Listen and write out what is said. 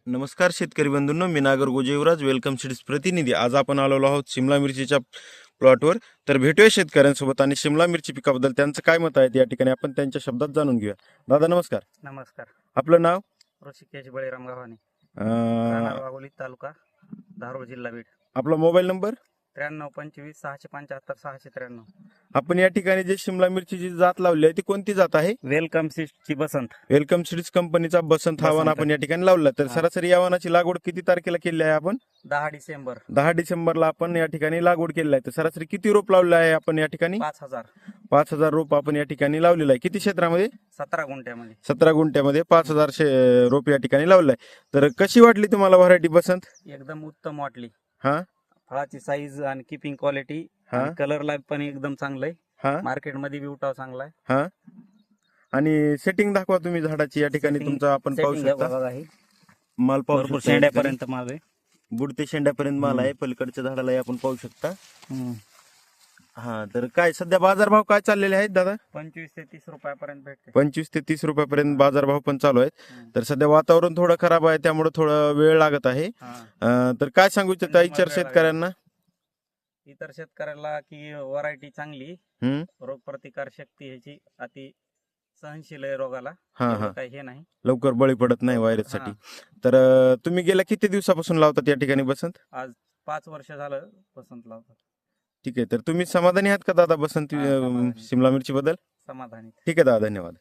नमस्कार शेतकरी बंधूंनो, मी नागर गोजेवराज welcome seeds प्रतिनिधी. आज आपण आलेलो आहोत शिमला मिरचीच्या प्लॉटवर. तर भेटूया शेतकऱ्यांसोबत आणि शिमला मिरची पिकाबद्दल त्यांचं काय मत आहे या ठिकाणी आपण त्यांच्या शब्दात जाणून घेऊया. दादा नमस्कार. नमस्कार. आपलं नाव? ऋषिकेश बळीराम गव्हाणे, अं, राहणार वाघोली, तालुका धारूर, जिल्हा बीड. आपला मोबाईल नंबर? 9325 675 693. आपण या ठिकाणी जे शिमला मिरचीची जात लावली आहे ती कोणती जात आहे? वेलकम सीड्सची बसंत. वेलकम सीड्स कंपनीचा बसंत हा वाण बसंत. आपण या ठिकाणी लावला. तर हा. सरासरी या वाणाची लागवड किती तारखेला केली आहे आपण? 10 डिसेंबर. 10 डिसेंबरला आपण या ठिकाणी लागवड केलेली आहे. तर सरासरी किती रोप लावले आहे आपण या ठिकाणी? 5000. 5000 रोप आपण या ठिकाणी लावलेलं आहे. किती क्षेत्रामध्ये? 17 गुंठ्यामध्ये. 17 गुंठ्यामध्ये 5000 रोप या ठिकाणी लावलं आहे. तर कशी वाटली तुम्हाला व्हरायटी बसंत? एकदम उत्तम वाटली. हा फळाची साईज आणि किपिंग क्वालिटी हा. आणि कलरला पण एकदम चांगलं आहे. हा मार्केटमध्ये बी उठाव चांगला आहे. हा आणि सेटिंग दाखवा तुम्ही झाडाची या ठिकाणी. Setting- तुमचा आपण पाहू Setting शकता बघा हे. माल पाहू भरपूर शकता या ठिकाणी. शेंड्यापर्यंत माल आहे. बुडते शेंड्यापर्यंत माल आहे. पलीकडच्या झाडाला आपण पाहू शकता. हम्म. हा, तर काय सध्या बाजारभाव काय चाललेले आहेत दादा? 25 ते 30 रुपयापर्यंत भेटते. 25 ते 30 रुपयापर्यंत बाजारभाव पण चालू आहेत. हम्म. तर सध्या वातावरण थोडं खराब आहे त्यामुळे थोडा वेळ लागत आहे. हा. तर काय सांगू इच्छिता कंटिन्यू इतर वेळ शेतकऱ्यांना? इतर शेतकऱ्याला की व्हरायटी चांगली, हम्म रोगप्रतिकार शक्ती ह्याची अति सहनशील आहे रोगाला. हा एवढं हा, काही हे नाही. लवकर बळी पडत नाही व्हायरस साठी. तर तुम्ही गेल्या किती दिवसापासून लावतात या ठिकाणी बसंत? आज 5 वर्ष झालं बसंत लावतात. ठीक आहे. तर तुम्ही समाधानी आहात का दादा बसंत हा, समाधानी. शिमला मिरची बद्दल? समाधानी. ठीक आहे दादा, धन्यवाद.